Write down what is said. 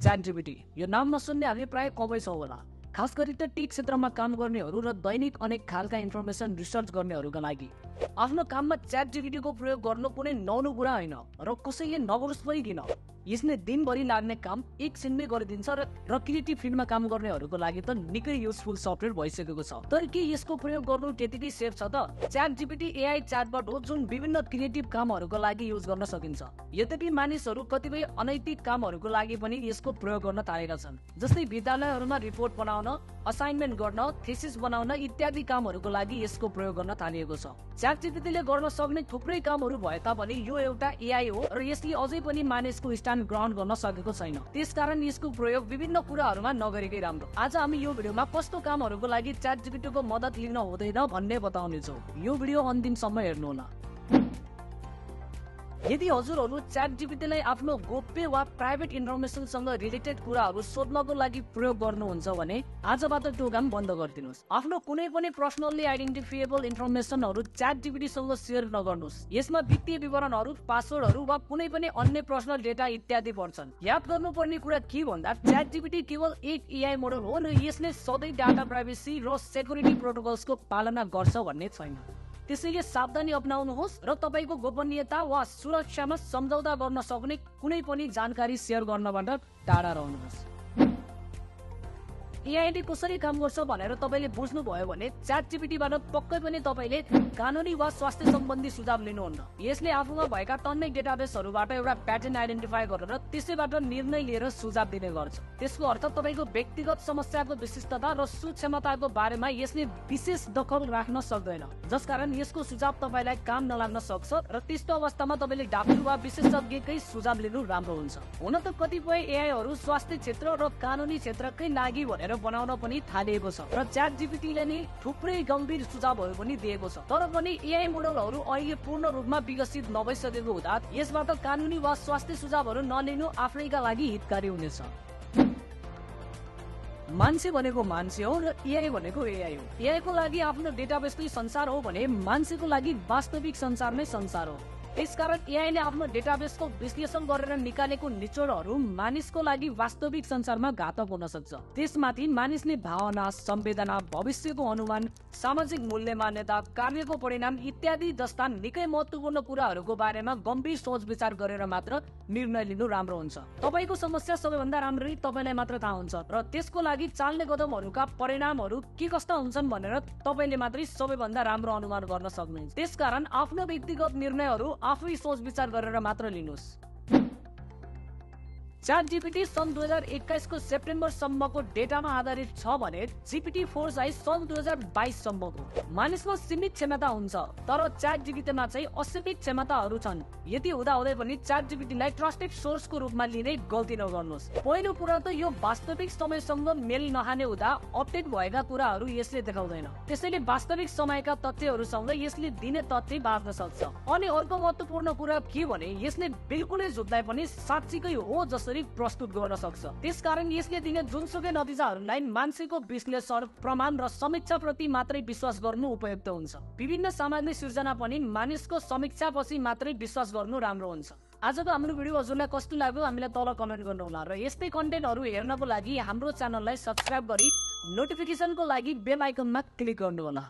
ChatGPT यो नाम नसुन्ने हामी प्राय कमै छौँ होला, खास गरी त टेक क्षेत्रमा काम गर्नेहरू र दैनिक अनेक खालका इन्फर्मेसन रिसर्च गर्नेहरूका लागि। आफ्नो काममा ChatGPT को प्रयोग गर्नु कुनै नौलो कुरा होइन र कसैले नगरोस् पनि किन। यसले दिनभरि लाग्ने काम एकछिनमै गरिदिन्छ र क्रिएटिभ फिल्डमा काम गर्नेहरूको लागि त निकै युजफुल सफ्टवेयर भइसकेको छ। तर के यसको प्रयोग गर्नु त्यतिकै सेफ छ त? ChatGPT एआई च्याटबट हो जुन विभिन्न क्रिएटिभ कामहरूको लागि युज गर्न सकिन्छ। यद्यपि मानिसहरू कतिपय अनैतिक कामहरूको लागि पनि यसको प्रयोग गर्न थालेका छन्, जस्तै विद्यालयहरूमा रिपोर्ट बनाउन, असाइनमेन्ट गर्न, थेसिस बनाउन इत्यादि कामहरूको लागि यसको प्रयोग गर्न थालिएको छ। ChatGPT ले गर्न सक्ने थुप्रै कामहरू भए तापनि यो एउटा एआई हो र यसले अझै पनि मानिसको स्थान ग्रहण गर्न सकेको छैन। त्यसकारण यसको प्रयोग विभिन्न कुराहरूमा नगरेकै राम्रो। आज हामी यो भिडियोमा कस्तो कामहरूको लागि ChatGPT को मद्दत लिन हुँदैन भन्ने बताउनेछौँ। यो भिडियो अन्तिमसम्म हेर्नुहोला। यदि हजुरहरू ChatGPT लाई आफ्नो गोप्य वा प्राइभेट इन्फर्मेसनसँग रिलेटेड कुराहरू सोध्नको लागि प्रयोग गर्नुहुन्छ भने आजबाट त्यो काम बन्द गरिदिनुहोस्। आफ्नो कुनै पनि पर्सनली आइडेन्टिफिएबल इन्फर्मेसनहरू ChatGPT सँग सेयर नगर्नुहोस्। यसमा वित्तीय विवरणहरू, पासवर्डहरू वा कुनै पनि अन्य पर्सनल डेटा इत्यादि पर्छन्। याद गर्नुपर्ने कुरा के भन्दा ChatGPT केवल एक एआई मोडल हो र यसले सधैँ डाटा प्राइभेसी र सेक्युरिटी प्रोटोकल्सको पालना गर्छ भन्ने छैन। त्यसैले सावधानी अपनाउनुहोस् र तपाईको गोपनीयता वा सुरक्षामा सम्झौता गर्न सक्ने कुनै पनि जानकारी सेयर गर्नबाट टाढा रहनुहोस्। एआई ले कसरी काम गर्छ भनेर तपाईले बुझ्नुभयो भने ChatGPT बाट पक्कै पनि तपाईले कानुनी वा स्वास्थ्य सम्बन्धी सुझाव लिनुहुन्न। यसले आफूमा भएका टन्नै डेटाबेसहरूबाट एउटा प्याटर्न आइडेन्टिफाई गरेर त्यसैबाट निर्णय लिएर सुझाव दिने गर्छ। त्यसको अर्थ तपाईको व्यक्तिगत समस्याको विशिष्टता र सुक्षमताको बारेमा यसले विशेष दखल राख्न सक्दैन, जसकारण यसको सुझाव तपाईलाई काम नलाग्न सक्छ र त्यस्तो अवस्थामा तपाईले डाक्टर वा विशेषज्ञकै सुझाव लिनु राम्रो हुन्छ। हुन त कतिपय एआईहरू स्वास्थ्य क्षेत्र र कानुनी क्षेत्रकै लागि भनेर बनाउन पनि थालिएको छ र ChatGPT ले नै थुप्रै गम्भीर सुझावहरू पनि दिएको छ। तर पनि एआई मोडलहरू अहिले पूर्ण रूपमा विकसित नभइसकेको हुँदा यसबाट कानुनी वा स्वास्थ्य सुझावहरू नलिनु आफैका लागि हितकारी हुनेछ। मान्छे भनेको मान्छे हो र एआई भनेको एआई हो। एआई को लागि आफ्नो डेटाबेसकै संसार हो भने मान्छेको लागि वास्तविक संसार नै संसार हो। त्यसकारण एआईले आफ्नो डेटाबेसको विश्लेषण गरेर निकालेको निचोडहरू मानिसको लागि वास्तविक संसारमा घातक हुन सक्छ। त्यसमाथि मानिसले भावना, संवेदना, भविष्यको अनुमान, सामाजिक मूल्य मान्यता, कार्यको परिणाम इत्यादि जस्ता निकै महत्त्वपूर्ण कुराहरूको बारेमा गम्भीर सोच विचार गरेर मात्र निर्णय लिनु राम्रो हुन्छ। तपाईको समस्या सबैभन्दा राम्ररी तपाईलाई मात्र थाहा हुन्छ र त्यसको लागि चाल्ने कदमहरूका परिणामहरू के कस्ता हुन्छन् भनेर तपाईले मात्रै सबैभन्दा राम्रो अनुमान गर्न सक्नुहुन्छ। त्यसकारण आफ्नो व्यक्तिगत निर्णयहरू आफै सोच विचार गरेर मात्र लिनुहोस्। ChatGPT सन् 2021 को सेप्टेम्बर सम्मको डेटामा आधारित छ भने GPT-4 चाहिँ सन् 2022 सम्मको। मानिसको सीमित क्षमता हुन्छ तर ChatGPT मा चाहिँ असीमित क्षमताहरू छन्। यति हुँदाहुँदै पनि ChatGPT लाई ट्रस्टेड सोर्सको रूपमा लिने गल्ती नगर्नुहोस्। पहिलो कुरा त यो वास्तविक समयसँग मेल नखाने हुँदा अपडेट भएका कुराहरू यसले देखाउँदैन। त्यसैले वास्तविक समयका तथ्यहरूसँग यसले दिने तथ्य बाँच्न सक्छ। अनि अर्को महत्त्वपूर्ण कुरा के भने यसले बिल्कुलै झुटलाई पनि साँच्चीकै हो जसरी प्रस्तुत गर्न सक्छ। त्यसकारण यसले दिने जुनसुकै नतिजाहरूलाई मान्छेको विश्लेषण, प्रमाण र समीक्षा प्रति मात्रै विश्वास गर्नु उपयुक्त हुन्छ। विभिन्न सामग्री सिर्जना पनि मानिसको समीक्षापछि मात्रै विश्वास गर्नु राम्रो हुन्छ। आजको हाम्रो भिडियो हजुरलाई कस्तो लाग्यो हामीलाई तल कमेन्ट गर्नुहोला र यस्तै कन्टेन्टहरू हेर्नको लागि हाम्रो च्यानललाई सब्स्क्राइब गरी नोटिफिकेसनको लागि बेल आइकनमा क्लिक गर्नुहोला।